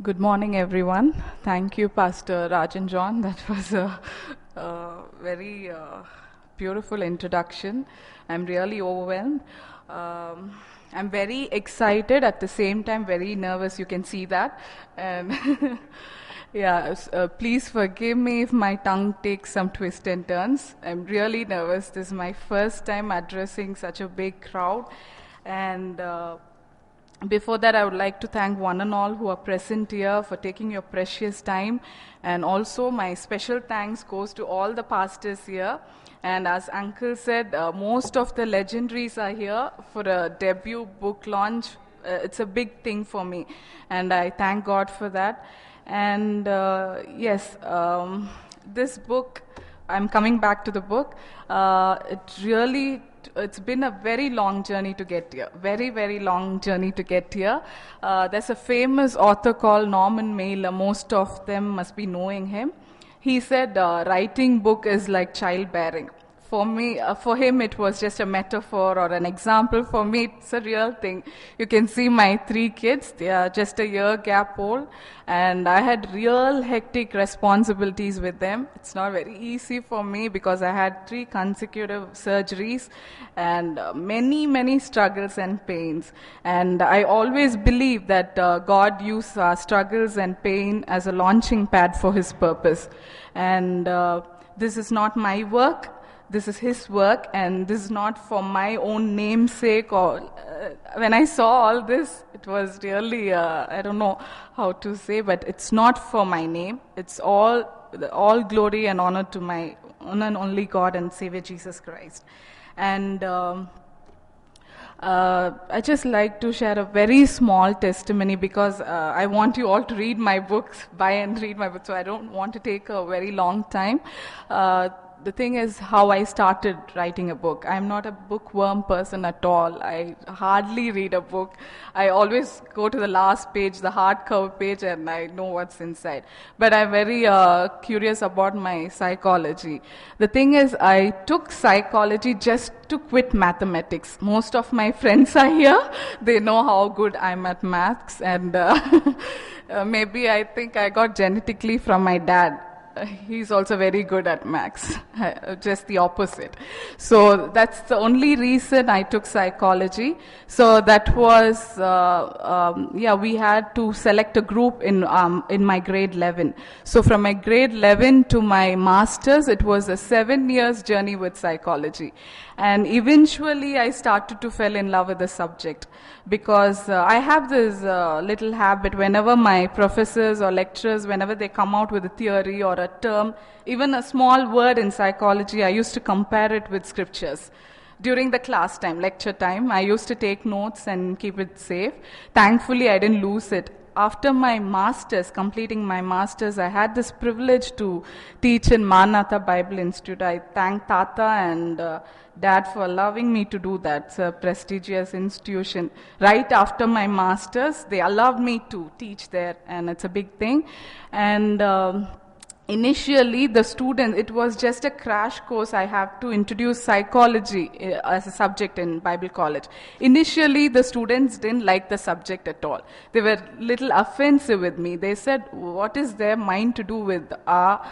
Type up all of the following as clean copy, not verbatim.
Good morning, everyone. Thank you, Pastor Raj and John. That was a very beautiful introduction. I'm really overwhelmed. Um, I'm very excited, at the same time, very nervous. You can see that. And please forgive me if my tongue takes some twists and turns. I'm really nervous. This is my first time addressing such a big crowd. And before that, I would like to thank one and all who are present here for taking your precious time. And also, my special thanks goes to all the pastors here. And as Uncle said, most of the legendaries are here for a debut book launch. It's a big thing for me, and I thank God for that. And this book, I'm coming back to the book. It's been a very long journey to get here. Very, very long journey to get here. There's a famous author called Norman Mailer. Most of them must be knowing him. He said writing book is like childbearing. For me, for him, it was just a metaphor or an example. For me, it's a real thing. You can see my 3 kids. They are just a year gap old. And I had real hectic responsibilities with them. It's not very easy for me because I had 3 consecutive surgeries and many, many struggles and pains. And I always believe that God used struggles and pain as a launching pad for His purpose. And this is not my work. This is His work, and this is not for my own namesake. Or when I saw all this, it was really I don't know how to say, but it's not for my name. It's all glory and honor to my one and only God and Savior Jesus Christ. And I just like to share a very small testimony because I want you all to read my books, buy and read my books. So I don't want to take a very long time. The thing is how I started writing a book. I'm not a bookworm person at all. I hardly read a book. I always go to the last page, the hardcover page, and I know what's inside. But I'm very curious about my psychology. The thing is, I took psychology just to quit mathematics. Most of my friends are here. They know how good I'm at maths, and maybe I think I got genetically from my dad. He's also very good at maths, just the opposite. So that's the only reason I took psychology. So that was, we had to select a group in my grade 11. So from my grade 11 to my master's, it was a 7 years journey with psychology. And eventually I started to fall in love with the subject because I have this little habit whenever my professors or lecturers, whenever they come out with a theory or a term, even a small word in psychology, I used to compare it with scriptures. During the class time, lecture time, I used to take notes and keep it safe. Thankfully, I didn't lose it. After my master's, completing my master's, I had this privilege to teach in Maranatha Bible Institute. I thank Tata and Dad for allowing me to do that. It's a prestigious institution. Right after my master's, they allowed me to teach there, and it's a big thing. And initially, the students, it was just a crash course. I have to introduce psychology as a subject in Bible college. Initially, the students didn't like the subject at all. They were little offensive with me. They said, what is their mind to do with our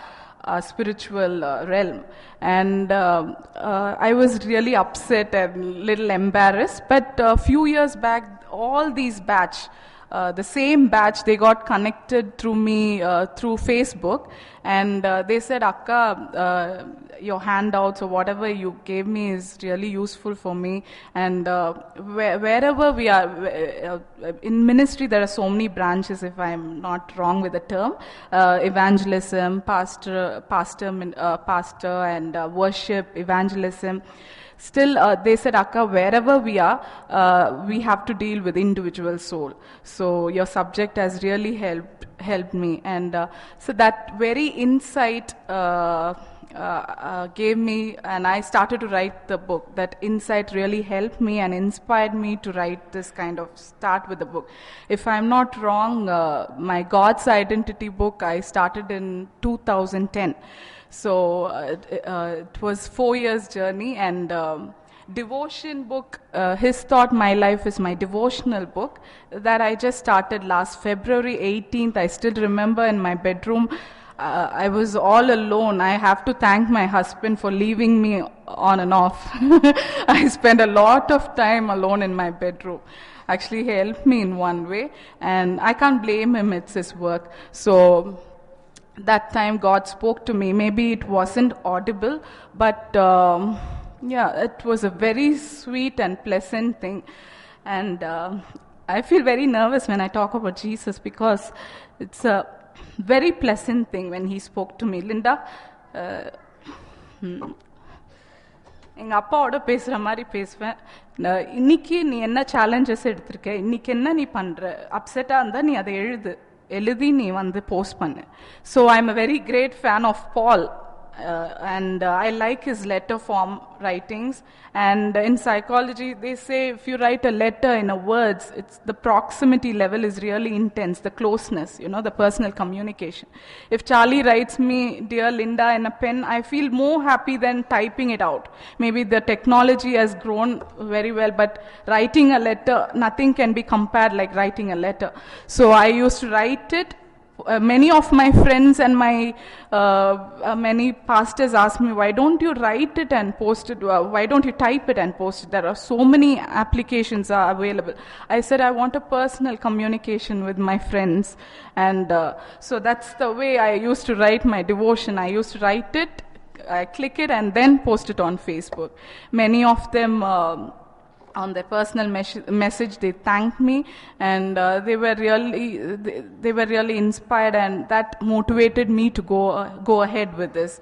spiritual realm? And I was really upset and little embarrassed. But a few years back, all these the same batch, they got connected through me through Facebook, and they said, Akka, your handouts or whatever you gave me is really useful for me. And wherever we are, in ministry there are so many branches, if I'm not wrong with the term, evangelism, pastor and worship, evangelism. Still, they said, Akka, wherever we are, we have to deal with individual soul. So your subject has really helped me. And so that very insight gave me, and I started to write the book. That insight really helped me and inspired me to write this kind of start with the book. If I'm not wrong, my God's Identity book, I started in 2010. So it was 4 years journey, and devotion book, His Thought, My Life, is my devotional book that I just started last February 18th. I still remember in my bedroom, I was all alone. I have to thank my husband for leaving me on and off. I spent a lot of time alone in my bedroom. Actually, he helped me in one way, and I can't blame him, it's his work. So that time God spoke to me. Maybe it wasn't audible, but yeah, it was a very sweet and pleasant thing. And I feel very nervous when I talk about Jesus because it's a very pleasant thing when he spoke to me. Linda, எங்க அப்பாவோட பேசுற மாதிரி பேசுவேன். இன்னைக்கு நீ என்ன challenges எடுத்திருக்க, இன்னைக்கு என்ன நீ பண்ற, அப்செட்டா இருந்தா நீ அதை எழுதி நீ வந்து போஸ்ட் பண்ணு. So I am a very great fan of ball. And I like his letter form writings. And in psychology, they say if you write a letter in a words, it's the proximity level is really intense, the closeness, the personal communication. If Charlie writes me, "Dear Linda," in a pen, I feel more happy than typing it out. Maybe the technology has grown very well, but writing a letter, nothing can be compared like writing a letter. So I used to write it. Many of my friends and my many pastors ask me, why don't you write it and post it? Why don't you type it and post it? There are so many applications are available. I said I want a personal communication with my friends, and so that's the way I used to write my devotion. I used to write it, I click it, and then post it on Facebook. Many of them on their personal message, they thanked me, and they were really inspired, and that motivated me to go ahead with this.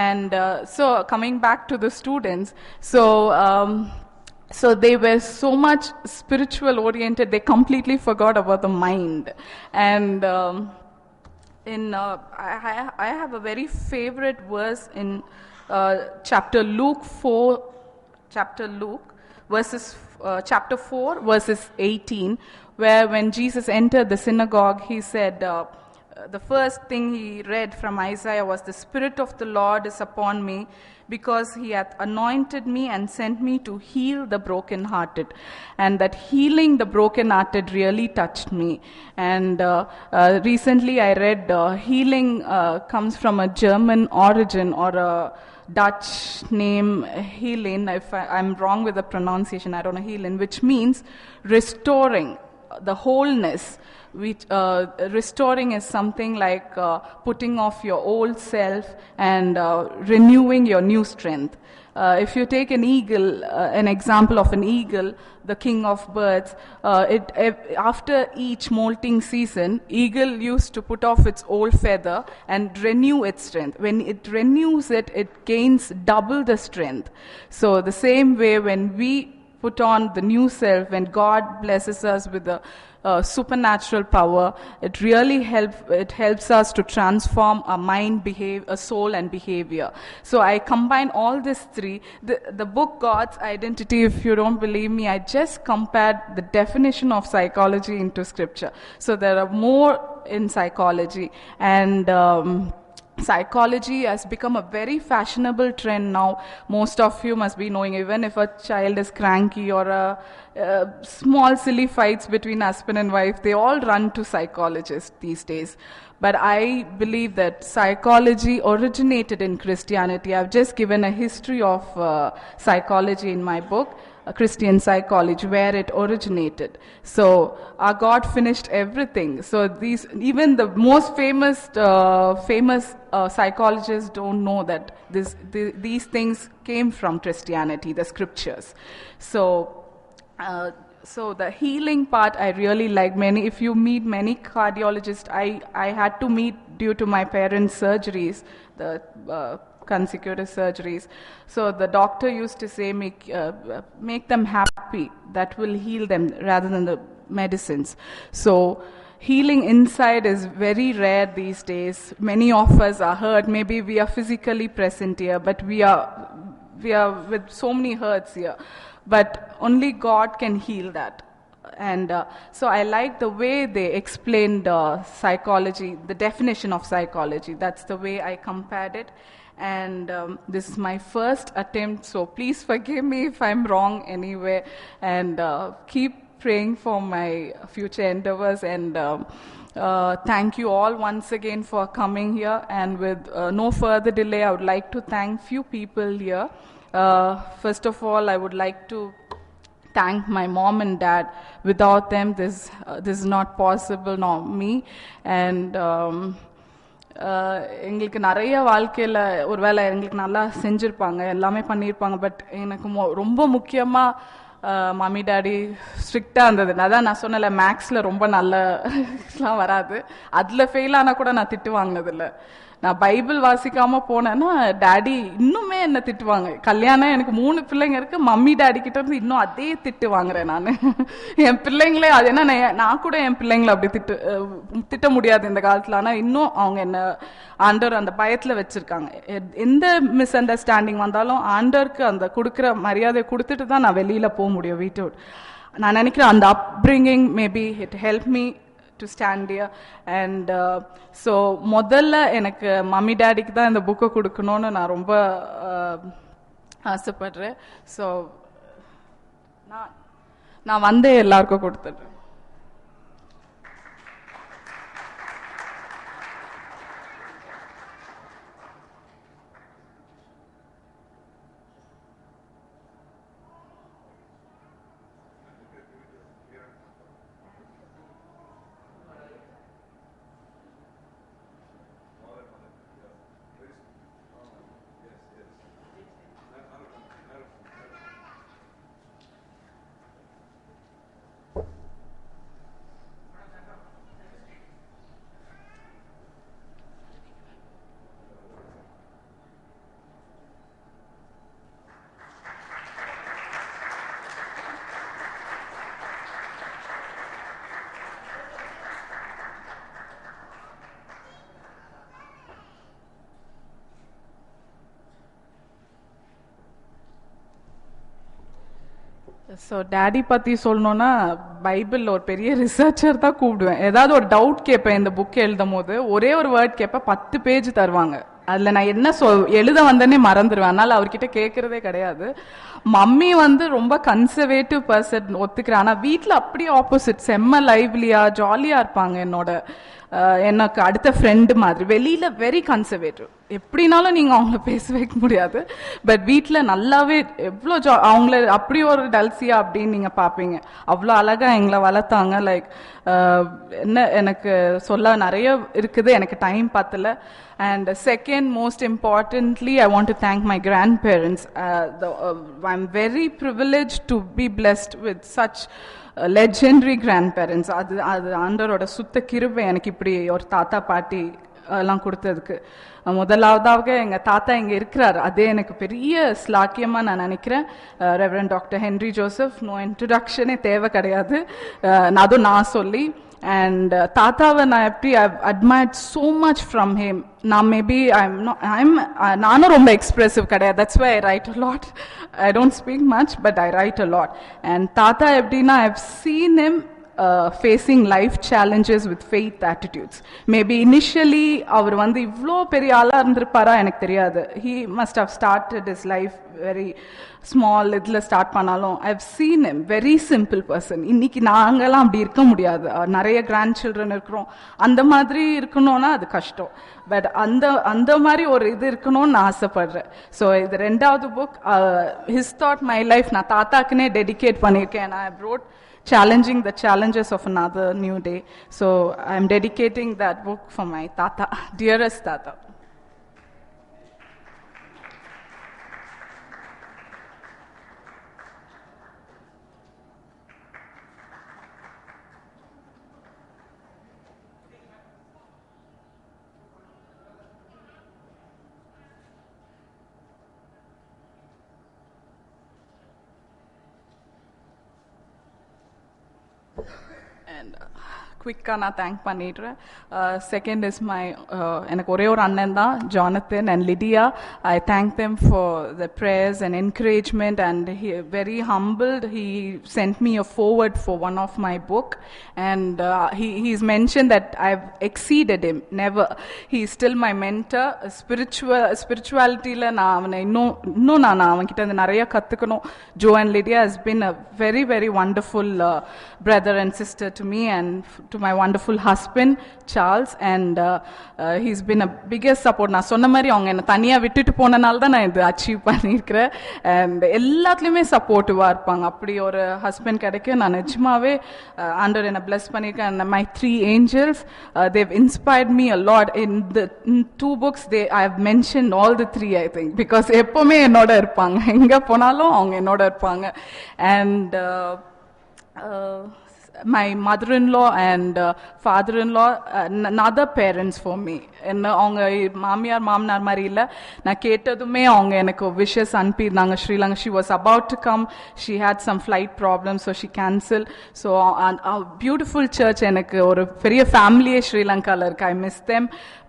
And so coming back to the students, so they were so much spiritual oriented, they completely forgot about the mind. And I have a very favorite verse in chapter Luke, chapter 4, verses 18, where when Jesus entered the synagogue, he said, the first thing he read from Isaiah was, "The Spirit of the Lord is upon me, because he hath anointed me and sent me to heal the brokenhearted." And that healing the brokenhearted really touched me. And recently I read healing comes from a German origin, or a Dutch name, healing. If I'm wrong with the pronunciation, I don't know, healing, which means restoring the wholeness. Restoring is something like putting off your old self and renewing your new strength. If you take an eagle, an example of an eagle, the king of birds, after each molting season, eagle used to put off its old feather and renew its strength. When it renews it, it gains double the strength. So the same way, when we put on the new self, when God blesses us with the supernatural power, it really helps us to transform our mind, soul, and behavior. So I combine all these three. The book God's Identity, if you don't believe me, I just compared the definition of psychology into scripture. So there are more in psychology, and psychology has become a very fashionable trend now. Most of you must be knowing, even if a child is cranky or small silly fights between husband and wife, they all run to psychologists these days. But I believe that psychology originated in Christianity. I've just given a history of psychology in my book, Christian Psychology, where it originated. So our God finished everything. So even the most famous psychologists don't know that these things came from Christianity, the scriptures. So the healing part I really like. If you meet many cardiologists, I had to meet due to my parents' surgeries, the consecutive surgeries. So the doctor used to say, make them happy. That will heal them rather than the medicines. So healing inside is very rare these days. Many of us are hurt. Maybe we are physically present here, but we are with so many hurts here. But only God can heal that. And so I like the way they explained psychology, the definition of psychology. That's the way I compared it. and this is my first attempt, so please forgive me if I'm wrong anywhere, and keep praying for my future endeavors, and thank you all once again for coming here. And with no further delay, I would like to thank few people here. First of all, I would like to thank my mom and dad. Without them, this is not possible, not me. And எங்களுக்கு நிறைய வாழ்க்கையில் ஒருவேளை எங்களுக்கு நல்லா செஞ்சுருப்பாங்க, எல்லாமே பண்ணியிருப்பாங்க. But எனக்கு ரொம்ப முக்கியமாக மம்மி டாடி ஸ்ட்ரிக்டாக இருந்தது. அதான் நான் சொன்னல, மேக்ஸில் ரொம்ப நல்லலாம் வராது, அதில் ஃபெயில் ஆனால் கூட நான் திட்டு வாங்கினதில்லை. நான் பைபிள் வாசிக்காம போனேன்னா டாடி இன்னுமே என்ன திட்டுவாங்க. கல்யாணம் எனக்கு 3 பிள்ளைங்க இருக்கு, மம்மி டாடி கிட்ட இருந்து இன்னும் அதே திட்டு வாங்குறேன் நான். என் பிள்ளைங்களே அது என்ன, நான் கூட என் பிள்ளைங்களை அப்படி திட்ட முடியாது இந்த காலத்துல. ஆனா இன்னும் அவங்க என்ன ஆண்டவர் அந்த பயத்துல வச்சிருக்காங்க. எந்த மிஸ் அண்டர்ஸ்டாண்டிங் வந்தாலும் ஆண்டவருக்கு அந்த கொடுக்குற மரியாதை கொடுத்துட்டு தான் நான் வெளியில போக முடியும் வீட்டை விட்டு. நான் நினைக்கிறேன் அந்த upbringing maybe it help me to stand here. And so முதல்ல எனக்கு மம்மி டாடிக்கு தான் இந்த புக்கை கொடுக்கணும்னு நான் ரொம்ப ஆசைப்படுறேன். ஸோ நான் வந்து எல்லாருக்கும் கொடுத்துட்றேன். ஸோ டேடி பற்றி சொல்லணுன்னா பைபிளில் ஒரு பெரிய ரிசர்ச்சர் தான் கூப்பிடுவேன். ஏதாவது ஒரு டவுட் கேட்பேன் இந்த புக் எழுதும் போது, ஒரே ஒரு வேர்ட் கேட்பேன், 10 பேஜ் தருவாங்க. அதில் நான் என்ன எழுத வந்தேன்னே மறந்துடுவேன். அதனால் அவர்கிட்ட கேட்குறதே கிடையாது. மம்மி வந்து ரொம்ப கன்சர்வேட்டிவ் பர்சன் ஒத்துக்கிறேன். ஆனால் வீட்டில் அப்படியே ஆப்போசிட், செம்ம லைவ்லியா ஜாலியாக இருப்பாங்க. எனக்கு அடுத்த ஃப்ரெண்டு மாதிரி. வெளியில வெரி கன்சர்வேட்டிவ், எப்படினாலும் நீங்க அவங்கள பேச வைக்க முடியாது. பட் வீட்டில் நல்லாவே எவ்வளோ அவங்கள அப்படி ஒரு டல்சியா அப்படின்னு நீங்க பார்ப்பீங்க. அவ்வளோ அழகா எங்களை வளர்த்தாங்க. லைக் என்ன எனக்கு சொல்ல நிறைய இருக்குது, எனக்கு டைம் பத்தல. And second, most importantly, I want to thank my grandparents. I'm very privileged to be blessed with such legendary grandparents. அது ஆண்டவரோட சுத்த கிருபை எனக்கு இப்படி ஒரு தாத்தா பாட்டி எல்லாம் கொடுத்ததுக்கு. முதலாவதாக எங்க தாத்தா இங்க இருக்கிறார், அதே எனக்கு பெரிய ஸ்லாக்கியமா நான் நினைக்கிறேன். Reverend doctor Henry Joseph, no இன்ட்ரடக்ஷனே தேவை கிடையாது, அதுவும் நான் சொல்லி. And தாத்தாவை நான் எப்படி admired so much from him. நான் மேபி நானும் ரொம்ப எக்ஸ்பிரசிவ் கிடையாது, that's why I write a lot. I don't speak much, but I write a lot. And தாத்தா எப்படின்னா, I've seen him facing life challenges with faith attitudes. Maybe initially அவர் வந்து இவ்வளோ பெரிய ஆளா இருந்திருப்பாரா எனக்கு தெரியாது. He must have started his life very small. இதில் start பண்ணாலும் I've seen him very simple person. இன்னைக்கு நாங்கெல்லாம் அப்படி இருக்க முடியாது, நிறைய கிராண்ட் சில்ட்ரன் இருக்கிறோம். அந்த மாதிரி இருக்கணும்னா அது கஷ்டம். பட் அந்த மாதிரி ஒரு இது இருக்கணும்னு நான் ஆசைப்படுறேன். ஸோ இது 2வது book, his thought my life, நான் தாத்தாக்குன்னே டெடிகேட் பண்ணியிருக்கேன். I wrote Challenging the Challenges of Another New Day. So I'm dedicating that book for my tata, dearest tata. And குவிக்காக நான் தேங்க் பண்ணிடுறேன். செகண்ட் இஸ் மை எனக்கு ஒரே ஒரு அண்ணன் தான், Jonathan and Lydia. I thank them for the prayers and encouragement and very humbled. He send me a forward for one of my book and he's mentioned that I've exceeded him. Never. He's still my mentor. Spirituality la na avana inno na avankita nariya kattukano. Joe and Lydia has been a very very wonderful brother and sister to me and to my wonderful husband Charles, and he's been a biggest support. நான் சொன்ன மாதிரி அவங்க என்ன தனியா விட்டுட்டு போனனால தான் நான் இது அச்சீவ் பண்ணியிருக்கிறேன். அண்ட் எல்லாத்துலேயுமே சப்போர்ட்டிவாக இருப்பாங்க. அப்படி ஒரு ஹஸ்பண்ட் கிடைக்க நான் நிஜமாவே ஆண்டவர் என்னை பிளஸ் பண்ணியிருக்கேன். And my 3 angels, they've inspired me a lot. In 2 books I have mentioned all the 3, I think, because எப்பவுமே என்னோட இருப்பாங்க, எங்கே போனாலும் அவங்க என்னோட இருப்பாங்க. And my mother-in-law and father-in-law, another parents for me. என்ன அவங்க மாமியார் மாமனார் மாதிரி இல்லை. நான் கேட்டதுமே அவங்க எனக்கு விஷஸ் அனுப்பியிருந்தாங்க. Sri Lanka, she was about to come, she had some flight problems, so she cancelled. So beautiful church, எனக்கு ஒரு பெரிய ஃபேமிலியே ஸ்ரீலங்காவில் இருக்கு. I miss them,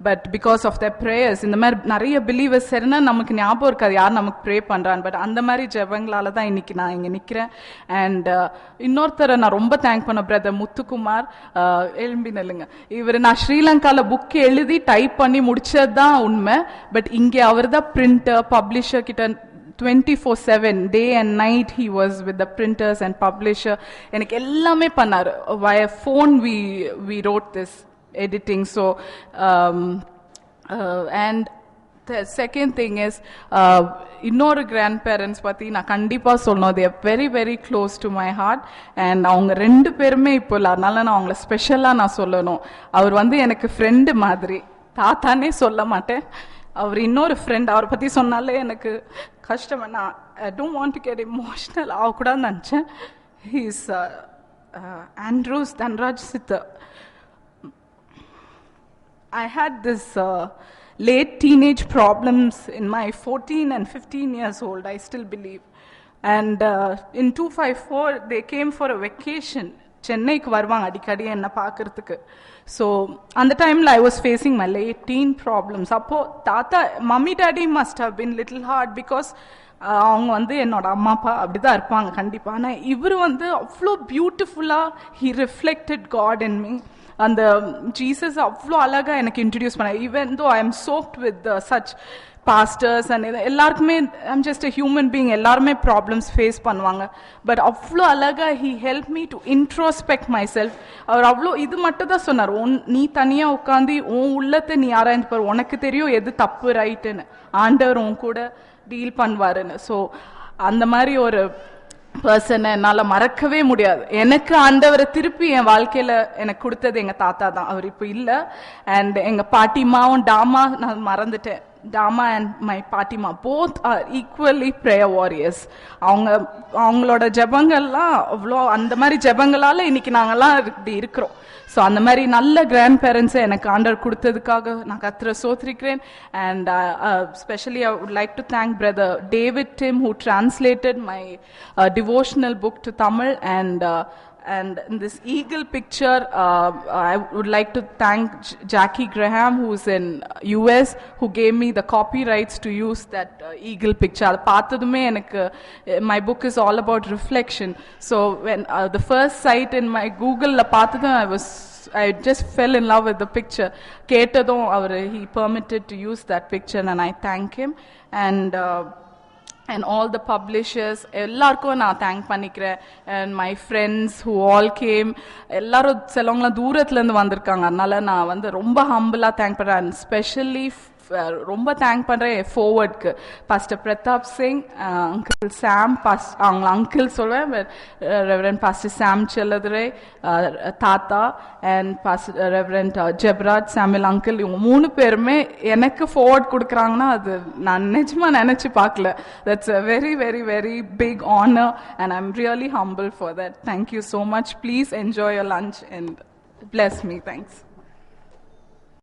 but because of their prayers, இந்த மாதிரி நிறைய பிலீவர்ஸ் சரினா நமக்கு ஞாபகம் இருக்காது யார் நமக்கு ப்ரே பண்ணுறான்னு. பட் அந்த மாதிரி ஜெபங்களால தான் இன்னைக்கு நான் இங்கே நிற்கிறேன். அண்ட் இன்னொருத்தரை நான் ரொம்ப தேங்க் பண்ண பிரதர் முத்துக்குமார், எழும்பி நெல்லுங்க. இவர் நான் ஸ்ரீலங்காவில் புக் எழுதி டைப் பண்ணி முடிச்சது தான் உண்மை. பட் இங்கே அவர் தான் பிரிண்டர் பப்ளிஷர் கிட்ட 24/7 day and night he was with the printers and publisher. எனக்கு எல்லாமே பண்ணாரு. via phone we wrote this editing. So and the second thing is இன்னொரு grandparents பத்தி நான் கண்டிப்பா சொல்லணும். they are very very close to my heart and அவங்க 2 பேருமே இப்போ இல்லை, அதனால நான் அவங்கள ஸ்பெஷலாக நான் சொல்லணும். அவர் வந்து எனக்கு ஃப்ரெண்டு மாதிரி, தாத்தானே சொல்ல மாட்டேன், அவர் இன்னொரு ஃப்ரெண்ட். அவரை பற்றி சொன்னாலே எனக்கு கஷ்டம். நான் I don't want to get emotional ஆகக்கூடாதுன்னு நினச்சேன். ஹீஸ் ஆண்ட்ரூஸ் தன்ராஜ் சித்தர். I had this late teenage problems in my 14 and 15 years old, I still believe. And in 254, they came for a vacation. சென்னைக்கு வருவாங்க அடிக்கடி என்னை பார்க்கறதுக்கு. ஸோ அந்த டைமில் I was facing my late teen problems. அப்போது தாத்தா mummy daddy must have been little hard because அவங்க வந்து என்னோட அம்மா அப்பா அப்படி தான் இருப்பாங்க கண்டிப்பாக. ஆனால் இவர் வந்து அவ்வளோ பியூட்டிஃபுல்லாக he reflected God in me. அந்த ஜீசஸ் அவ்வளோ அழகாக எனக்கு இன்ட்ரடியூஸ் பண்ண. Even though I am shocked with such pastors and எல்லாருக்குமே I'm just a human being, எல்லாருமே ப்ராப்ளம்ஸ் ஃபேஸ் பண்ணுவாங்க. பட் அவ்வளோ அழகாக he help me to introspect myself. அவர் அவ்வளோ இது மட்டும் தான் சொன்னார், நீ தனியாக உட்காந்து உன் உள்ளத்தை நீ ஆராய்ந்து பாரு, உனக்கு தெரியும் எது தப்பு ரைட்டுன்னு, ஆண்டவர் உன் கூட டீல் பண்ணுவாருன்னு. ஸோ அந்த மாதிரி ஒரு பர்சனை என்னால் மறக்கவே முடியாது. எனக்கு ஆண்டவரை திருப்பி என் வாழ்க்கையில் எனக்கு கொடுத்தது எங்கள் தாத்தா தான். அவர் இப்போ இல்லை. அண்ட் எங்கள் பாட்டிமாவும் டாமா நான் மறந்துட்டேன். Dama and my Patima both are equally prayer warriors. அவங்களோட ஜெபங்கள்லாம் அவ்வளோ, அந்த மாதிரி ஜெபங்களால் இன்னைக்கு நாங்கள்லாம் இப்படி இருக்கிறோம். ஸோ அந்த மாதிரி நல்ல கிராண்ட் பேரண்ட்ஸை எனக்கு ஆண்டவர் கொடுத்ததுக்காக நான் கர்த்தரை ஸ்தோத்திரிக்கிறேன். And specially I would like to thank brother David Tim who translated my devotional book to Tamil. And in this eagle picture, I would like to thank Jackie Graham, who's in US, who gave me the copyrights to use that eagle picture. My book is all about reflection. So when the first sight in my Google, I just fell in love with the picture. He permitted to use that picture, and I thank him. And all the publishers, எல்லாருக்கும் நான் thank பண்ணிக்கிறேன். And my friends who all came, எல்லாரும் சிலவங்களாம் தூரத்துலேருந்து வந்திருக்காங்க. அதனால நான் வந்து ரொம்ப ஹம்பிளாக தேங்க் பண்ணுறேன். அண்ட் ஸ்பெஷலி ரொம்ப தேங்க் பண்ணுறேன் ஃபார்வர்ட்க்கு pastor Pratap Singh, uncle Sam, அவங்க அங்கிள் சொல்வேன், ரெவரண்ட் பாஸ்டர் சாம் செல்லதுரை தாத்தா, அண்ட் பாஸ்டர் ரெவரண்ட் ஜெப்ராஜ் சாமியல் அங்கிள். இவங்க 3 பேருமே எனக்கு ஃபார்வர்ட் கொடுக்குறாங்கன்னா அது நான் நிஜமாக நினச்சி பார்க்கல. That's a very very very big honour and I am really humble for that. Thank you so much. Please enjoy your lunch and bless me. Thanks.